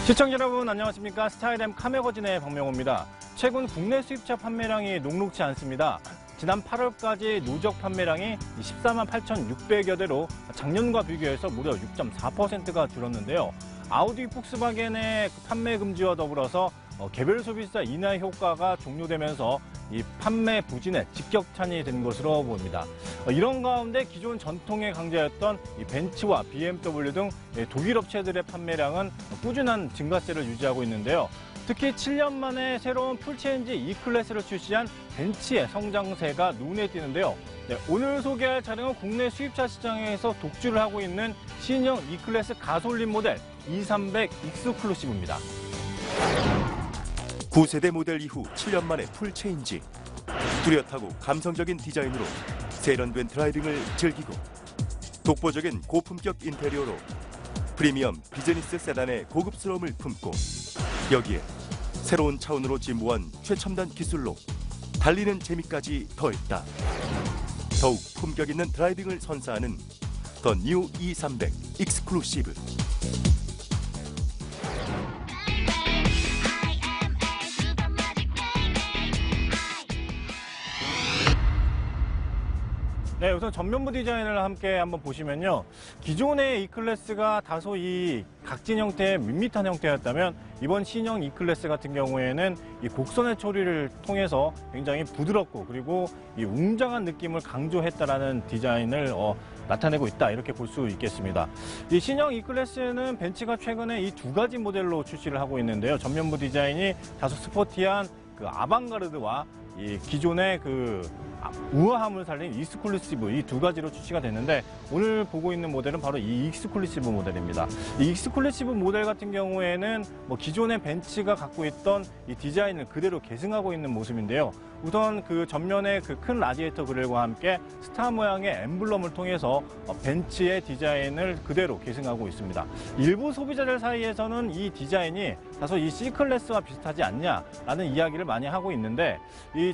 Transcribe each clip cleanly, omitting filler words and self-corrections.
시청자 여러분 안녕하십니까. 스타일M 카메거진의 박명호입니다. 최근 국내 수입차 판매량이 녹록지 않습니다. 지난 8월까지 누적 판매량이 14만 8,600여 대로 작년과 비교해서 무려 6.4%가 줄었는데요. 아우디 폭스바겐의 판매 금지와 더불어서 개별 소비자 인하 효과가 종료되면서 이 판매 부진에 직격탄이 된 것으로 보입니다. 이런 가운데 기존 전통의 강자였던 이 벤츠와 BMW 등 독일 업체들의 판매량은 꾸준한 증가세를 유지하고 있는데요. 특히 7년 만에 새로운 풀체인지 E클래스를 출시한 벤츠의 성장세가 눈에 띄는데요. 오늘 소개할 차량은 국내 수입차 시장에서 독주를 하고 있는 신형 E클래스 가솔린 모델 E300 익스클루시브입니다. 9세대 모델 이후 7년 만에 풀체인지. 뚜렷하고 감성적인 디자인으로 세련된 드라이빙을 즐기고 독보적인 고품격 인테리어로 프리미엄 비즈니스 세단의 고급스러움을 품고 여기에 새로운 차원으로 진보한 최첨단 기술로 달리는 재미까지 더했다. 더욱 품격 있는 드라이빙을 선사하는 더 뉴 E300 익스클루시브. 네, 우선 전면부 디자인을 함께 한번 보시면요. 기존의 E클래스가 다소 이 각진 형태의 밋밋한 형태였다면 이번 신형 E클래스 같은 경우에는 이 곡선의 처리를 통해서 굉장히 부드럽고 그리고 이 웅장한 느낌을 강조했다라는 디자인을 나타내고 있다, 이렇게 볼 수 있겠습니다. 이 신형 E클래스는 벤츠가 최근에 이 두 가지 모델로 출시를 하고 있는데요. 전면부 디자인이 다소 스포티한 그 아방가르드와 이 기존의 그 우아함을 살린 익스클루시브, 이 두 가지로 출시가 됐는데 오늘 보고 있는 모델은 바로 이 익스클루시브 모델입니다. 이 익스클루시브 모델 같은 경우에는 기존의 벤츠가 갖고 있던 이 디자인을 그대로 계승하고 있는 모습인데요. 우선 그 전면에 그 큰 라디에이터 그릴과 함께 스타 모양의 엠블럼을 통해서 벤츠의 디자인을 그대로 계승하고 있습니다. 일부 소비자들 사이에서는 이 디자인이 다소 이 C클래스와 비슷하지 않냐라는 이야기를 많이 하고 있는데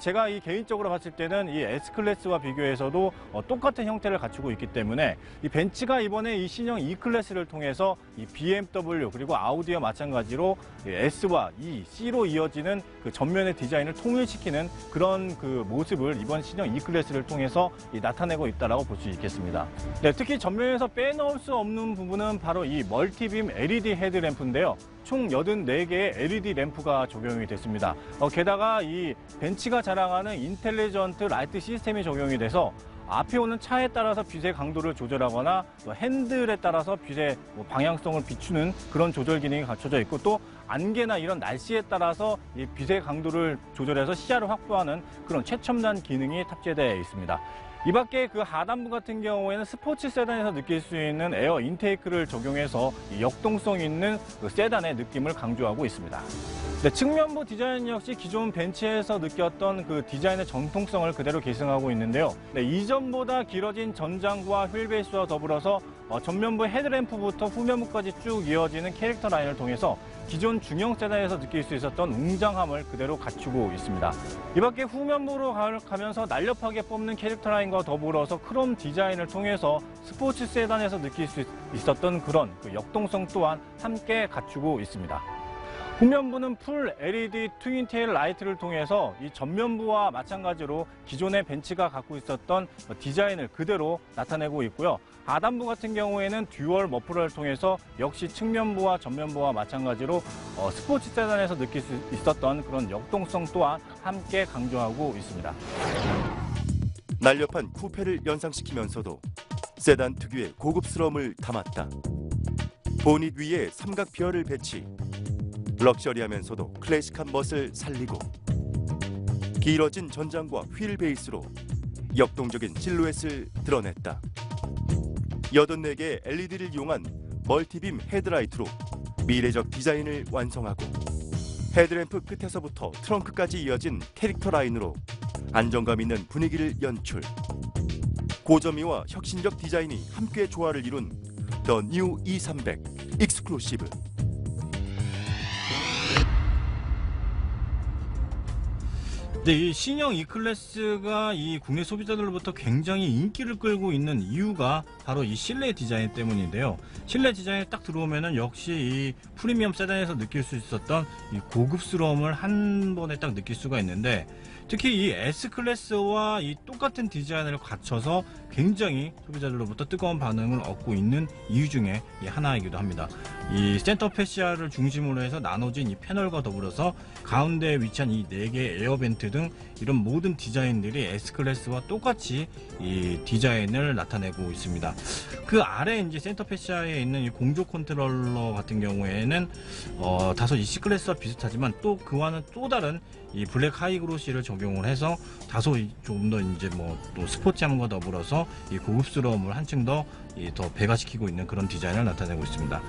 제가 개인적으로 봤을 때는 이 S클래스와 비교해서도 똑같은 형태를 갖추고 있기 때문에 이 벤츠가 이번에 이 신형 E클래스를 통해서 이 BMW 그리고 아우디와 마찬가지로 S와 E, C로 이어지는 그 전면의 디자인을 통일시키는 그런 그 모습을 이번 신형 E클래스를 통해서 나타내고 있다라고 볼 수 있겠습니다. 네, 특히 전면에서 빼놓을 수 없는 부분은 바로 이 멀티빔 LED 헤드램프인데요. 총 84개의 LED 램프가 적용이 됐습니다. 게다가 이 벤츠가 자랑하는 인텔리전트 라이트 시스템이 적용이 돼서 앞에 오는 차에 따라서 빛의 강도를 조절하거나 또 핸들에 따라서 빛의 방향성을 비추는 그런 조절 기능이 갖춰져 있고, 또 안개나 이런 날씨에 따라서 이 빛의 강도를 조절해서 시야를 확보하는 그런 최첨단 기능이 탑재되어 있습니다. 이 밖에 그 하단부 같은 경우에는 스포츠 세단에서 느낄 수 있는 에어 인테이크를 적용해서 역동성 있는 그 세단의 느낌을 강조하고 있습니다. 네, 측면부 디자인 역시 기존 벤츠에서 느꼈던 그 디자인의 정통성을 그대로 계승하고 있는데요. 네, 이전보다 길어진 전장과 휠베이스와 더불어서 전면부 헤드램프부터 후면부까지 쭉 이어지는 캐릭터 라인을 통해서 기존 중형 세단에서 느낄 수 있었던 웅장함을 그대로 갖추고 있습니다. 이 밖에 후면부로 가면서 날렵하게 뽑는 캐릭터 라인과 더불어서 크롬 디자인을 통해서 스포츠 세단에서 느낄 수 있었던 그런 그 역동성 또한 함께 갖추고 있습니다. 후면부는 풀 LED 트윈 테일 라이트를 통해서 이 전면부와 마찬가지로 기존의 벤츠가 갖고 있었던 디자인을 그대로 나타내고 있고요. 하단부 같은 경우에는 듀얼 머플러를 통해서 역시 측면부와 전면부와 마찬가지로 스포츠 세단에서 느낄 수 있었던 그런 역동성 또한 함께 강조하고 있습니다. 날렵한 쿠페를 연상시키면서도 세단 특유의 고급스러움을 담았다. 보닛 위에 삼각 비어를 배치, 럭셔리하면서도 클래식한 멋을 살리고 길어진 전장과 휠 베이스로 역동적인 실루엣을 드러냈다. 84개의 LED를 이용한 멀티빔 헤드라이트로 미래적 디자인을 완성하고 헤드램프 끝에서부터 트렁크까지 이어진 캐릭터 라인으로 안정감 있는 분위기를 연출. 고점미와 혁신적 디자인이 함께 조화를 이룬 더 뉴 E300 익스클루시브. 네, 이 신형 E클래스가 이 국내 소비자들로부터 굉장히 인기를 끌고 있는 이유가 바로 이 실내 디자인 때문인데요. 실내 디자인에 딱 들어오면은 역시 이 프리미엄 세단에서 느낄 수 있었던 이 고급스러움을 한 번에 딱 느낄 수가 있는데, 특히 이 S클래스와 이 똑같은 디자인을 갖춰서 굉장히 소비자들로부터 뜨거운 반응을 얻고 있는 이유 중에 하나이기도 합니다. 이 센터 패시아를 중심으로 해서 나눠진 이 패널과 더불어서 가운데에 위치한 이 4개의 에어벤트 등 이런 모든 디자인들이 S클래스와 똑같이 이 디자인을 나타내고 있습니다. 그 아래 이제 센터 패시아에 있는 이 공조 컨트롤러 같은 경우에는 다소 이 C클래스와 비슷하지만 또 그와는 또 다른 이 블랙 하이그로시를 적용을 해서 다소 좀 더 이제 뭐 또 스포츠함과 더불어서 이 고급스러움을 한층 더 배가시키고 있는 그런 디자인을 나타내고 있습니다.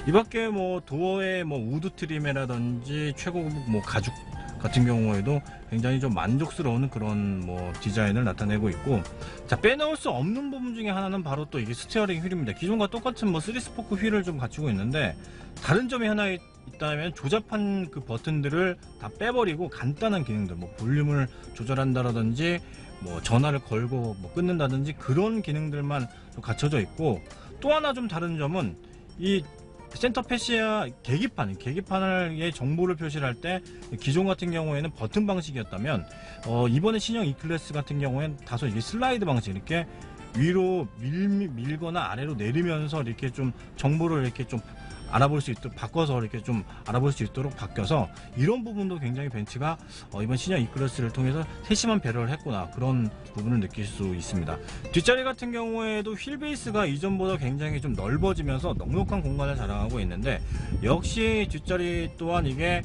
이 밖에 뭐 도어의 뭐 우드 트림이라든지 최고급 뭐 가죽 같은 경우에도 굉장히 좀 만족스러운 그런 뭐 디자인을 나타내고 있고, 자, 빼놓을 수 없는 부분 중에 하나는 바로 또 이게 스티어링 휠입니다. 기존과 똑같은 뭐 3스포크 휠을 좀 갖추고 있는데, 다른 점이 하나 있다면 조잡한 그 버튼들을 다 빼버리고 간단한 기능들, 뭐 볼륨을 조절한다라든지 뭐 전화를 걸고 뭐 끊는다든지 그런 기능들만 좀 갖춰져 있고, 또 하나 좀 다른 점은 이 센터 패시아 계기판의 정보를 표시를 할 때 기존 같은 경우에는 버튼 방식이었다면 이번에 신형 E클래스 같은 경우에는 다소 이게 슬라이드 방식, 이렇게 위로 밀거나 아래로 내리면서 이렇게 좀 정보를 이렇게 좀 알아볼 수 있도록 바꿔서 이렇게 좀 알아볼 수 있도록 바뀌어서, 이런 부분도 굉장히 벤츠가 이번 신형 E클래스를 통해서 세심한 배려를 했구나, 그런 부분을 느낄 수 있습니다. 뒷자리 같은 경우에도 휠 베이스가 이전보다 굉장히 좀 넓어지면서 넉넉한 공간을 자랑하고 있는데, 역시 뒷자리 또한 이게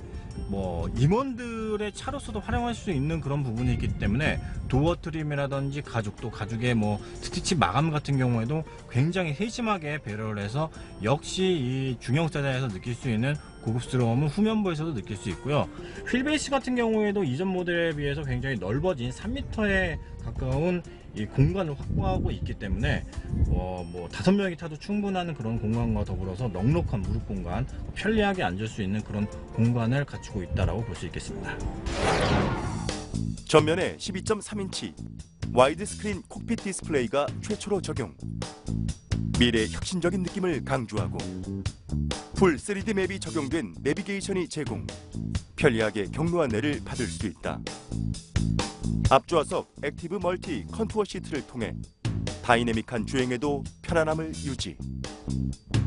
뭐 임원들의 차로서도 활용할 수 있는 그런 부분이 있기 때문에 도어 트림이라든지 가죽의 뭐 스티치 마감 같은 경우에도 굉장히 세심하게 배려를 해서 역시 이 중형 세단에서 느낄 수 있는 고급스러움은 후면부에서도 느낄 수 있고요. 휠베이스 같은 경우에도 이전 모델에 비해서 굉장히 넓어진 3m에 가까운 이 공간을 확보하고 있기 때문에 뭐 5명이 타도 충분한 그런 공간과 더불어서 넉넉한 무릎 공간, 편리하게 앉을 수 있는 그런 공간을 갖추고 있다라고 볼 수 있겠습니다. 전면에 12.3인치 와이드 스크린 콕핏 디스플레이가 최초로 적용. 미래의 혁신적인 느낌을 강조하고 풀 3D 맵이 적용된 내비게이션이 제공. 편리하게 경로 안내를 받을 수 있다. 앞좌석 액티브 멀티 컨투어 시트를 통해 다이내믹한 주행에도 편안함을 유지.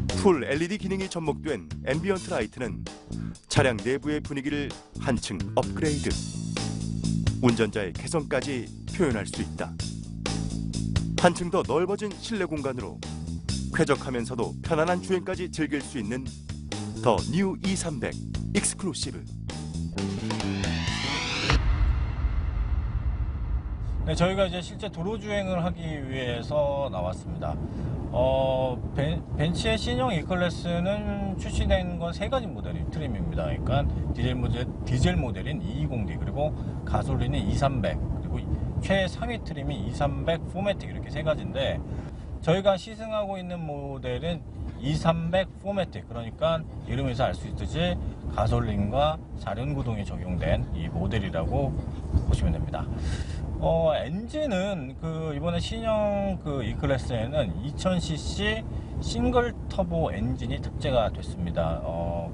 풀 LED 기능이 접목된 앰비언트 라이트는 차량 내부의 분위기를 한층 업그레이드. 운전자의 개성까지 표현할 수 있다. 한층 더 넓어진 실내 공간으로 쾌적하면서도 편안한 주행까지 즐길 수 있는 더 뉴 E300 익스클루시브. 네, 저희가 이제 실제 도로 주행을 하기 위해서 나왔습니다. 벤츠의 신형 E클래스는 출시된 건 3가지 모델이 트림입니다. 그러니까 디젤 모델인 220D, 그리고 가솔린은 2300, 그리고 최상위 트림이 2300 포매틱, 이렇게 3가지인데 저희가 시승하고 있는 모델은 2300 포매틱, 그러니까 이름에서 알 수 있듯이 가솔린과 4륜구동이 적용된 이 모델이라고 보시면 됩니다. 엔진은 이번에 신형 E클래스에는 2000cc 싱글 터보 엔진이 탑재가 됐습니다.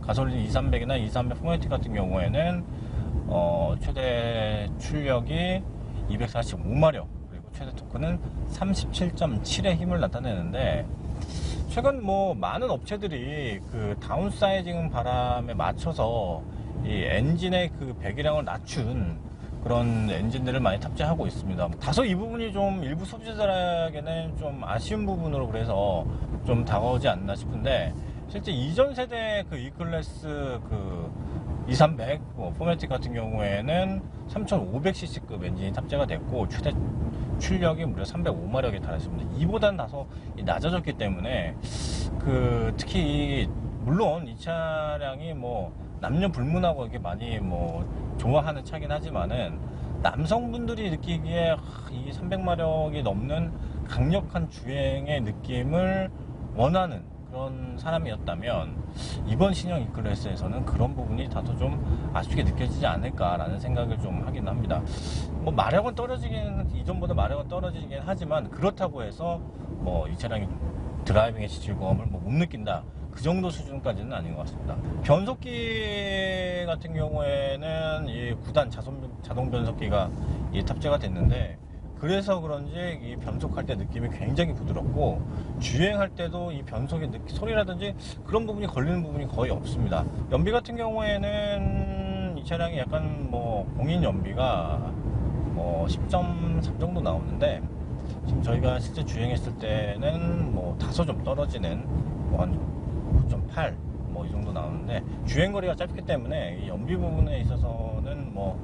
가솔린 2300이나 2300 포매틱 같은 경우에는 최대 출력이 245마력, 그리고 최대 토크는 37.7의 힘을 나타내는데, 최근 뭐 많은 업체들이 다운사이징 바람에 맞춰서 이 엔진의 배기량을 낮춘 그런 엔진들을 많이 탑재하고 있습니다. 다소 이 부분이 좀 일부 소비자들에게는 좀 아쉬운 부분으로 그래서 좀 다가오지 않나 싶은데, 실제 이전 세대 E클래스 2300 포매틱 같은 경우에는 3500cc급 엔진이 탑재가 됐고 최대 출력이 무려 305마력에 달했습니다. 이보다는 다소 낮아졌기 때문에 특히 물론 이 차량이 뭐 남녀 불문하고 이렇게 많이 뭐 좋아하는 차긴 하지만은 남성분들이 느끼기에 이 300마력이 넘는 강력한 주행의 느낌을 원하는 그런 사람이었다면 이번 신형 E클래스에서는 그런 부분이 다소 좀 아쉽게 느껴지지 않을까라는 생각을 좀 하긴 합니다. 뭐 마력은 떨어지긴, 이전보다 마력은 떨어지긴 하지만 그렇다고 해서 뭐 이 차량이 드라이빙의 즐거움을 뭐 못 느낀다, 그 정도 수준까지는 아닌 것 같습니다. 변속기 같은 경우에는 이 9단 자동 변속기가 탑재가 됐는데, 그래서 그런지 이 변속할 때 느낌이 굉장히 부드럽고, 주행할 때도 이 변속의 소리라든지 그런 부분이 걸리는 부분이 거의 없습니다. 연비 같은 경우에는 이 차량이 약간 뭐 공인 연비가 뭐 10.3 정도 나오는데, 지금 저희가 실제 주행했을 때는 뭐 다소 좀 떨어지는 뭐 한 9.8 뭐 이 정도 나오는데, 주행거리가 짧기 때문에 이 연비 부분에 있어서는 뭐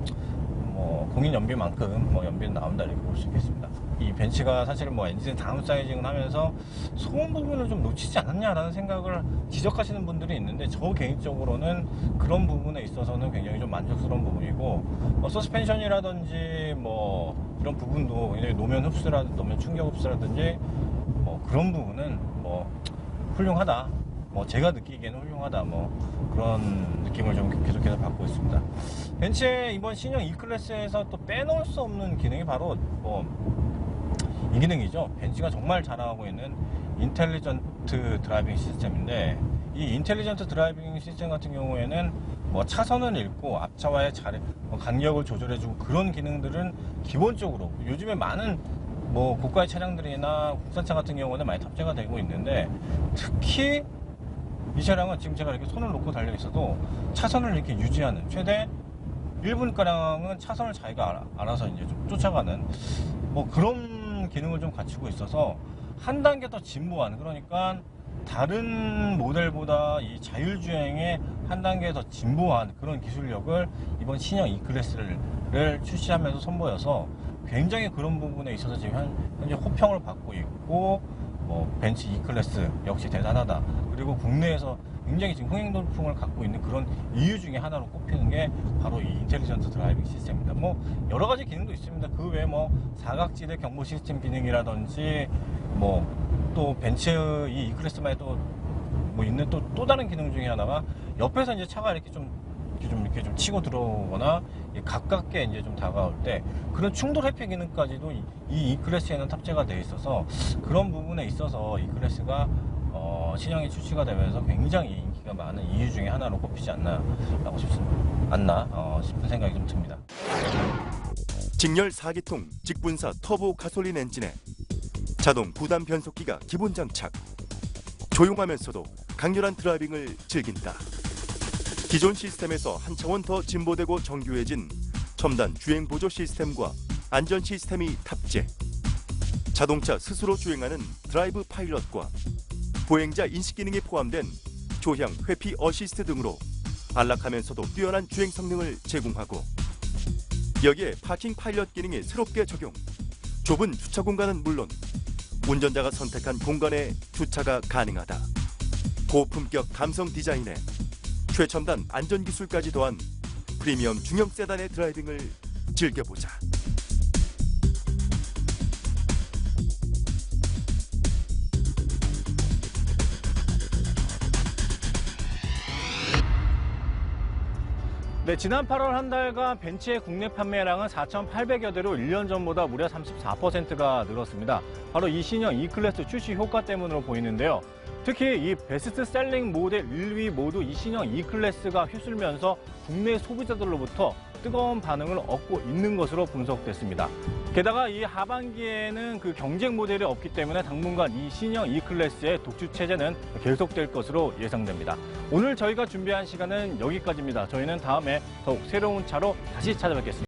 공인 연비만큼 뭐 연비는 나온다, 이렇게 볼 수 있겠습니다. 이 벤츠가 사실은 뭐 엔진 다운사이징을 하면서 소음 부분을 좀 놓치지 않았냐라는 생각을 지적하시는 분들이 있는데, 저 개인적으로는 그런 부분에 있어서는 굉장히 좀 만족스러운 부분이고, 뭐 서스펜션이라든지 뭐 이런 부분도 굉장히 노면 충격 흡수라든지 뭐 그런 부분은 뭐 훌륭하다, 뭐 제가 느끼기에는 훌륭하다, 뭐 그런 느낌을 좀 계속해서 받고 있습니다. 벤츠의 이번 신형 E클래스에서 또 빼놓을 수 없는 기능이 바로 뭐 이 기능이죠. 벤츠가 정말 자랑하고 있는 인텔리전트 드라이빙 시스템인데, 이 인텔리전트 드라이빙 시스템 같은 경우에는 뭐 차선을 읽고 앞차와의 간격을 조절해주고 그런 기능들은 기본적으로 요즘에 많은 뭐 고가의 차량들이나 국산차 같은 경우는 많이 탑재가 되고 있는데, 특히 이 차량은 지금 제가 이렇게 손을 놓고 달려 있어도 차선을 이렇게 유지하는, 최대 1분가량은 차선을 자기가 알아서 이제 좀 쫓아가는 뭐 그런 기능을 좀 갖추고 있어서 한 단계 더 진보한, 그러니까 다른 모델보다 이 자율주행에 한 단계 더 진보한 그런 기술력을 이번 신형 E클래스를 출시하면서 선보여서 굉장히 그런 부분에 있어서 지금 현재 호평을 받고 있고, 뭐 벤츠 E클래스 역시 대단하다, 그리고 국내에서 굉장히 지금 흥행 돌풍을 갖고 있는 그런 이유 중에 하나로 꼽히는 게 바로 이 인텔리전트 드라이빙 시스템입니다. 뭐 여러 가지 기능도 있습니다. 그 외에 뭐 사각지대 경보 시스템 기능이라든지 뭐 또 벤츠 이 E클래스만에 또 뭐 있는 또 다른 기능 중에 하나가, 옆에서 이제 차가 이렇게 좀 치고 들어오거나 가깝게 이제 좀 다가올 때 그런 충돌 회피 기능까지도 이 E클래스에는 탑재가 되어 있어서, 그런 부분에 있어서 E클래스가 신형이 출시가 되면서 굉장히 인기가 많은 이유 중에 하나로 꼽히지 않나 싶은 생각이 좀 듭니다. 직렬 4기통 직분사 터보 가솔린 엔진에 자동 9단 변속기가 기본 장착. 조용하면서도 강렬한 드라이빙을 즐긴다. 기존 시스템에서 한 차원 더 진보되고 정교해진 첨단 주행 보조 시스템과 안전 시스템이 탑재. 자동차 스스로 주행하는 드라이브 파일럿과 보행자 인식 기능이 포함된 조향 회피 어시스트 등으로 안락하면서도 뛰어난 주행 성능을 제공하고, 여기에 파킹 파일럿 기능이 새롭게 적용. 좁은 주차 공간은 물론 운전자가 선택한 공간에 주차가 가능하다. 고품격 감성 디자인에 최첨단 안전 기술까지 더한 프리미엄 중형 세단의 드라이빙을 즐겨보자. 네, 지난 8월 한 달간 벤츠의 국내 판매량은 4,800여 대로 1년 전보다 무려 34%가 늘었습니다. 바로 이 신형 E클래스 출시 효과 때문으로 보이는데요. 특히 이 베스트셀링 모델 1위 모두 이 신형 E클래스가 휩쓸면서 국내 소비자들로부터 뜨거운 반응을 얻고 있는 것으로 분석됐습니다. 게다가 이 하반기에는 그 경쟁 모델이 없기 때문에 당분간 이 신형 E클래스의 독주 체제는 계속될 것으로 예상됩니다. 오늘 저희가 준비한 시간은 여기까지입니다. 저희는 다음에 더욱 새로운 차로 다시 찾아뵙겠습니다.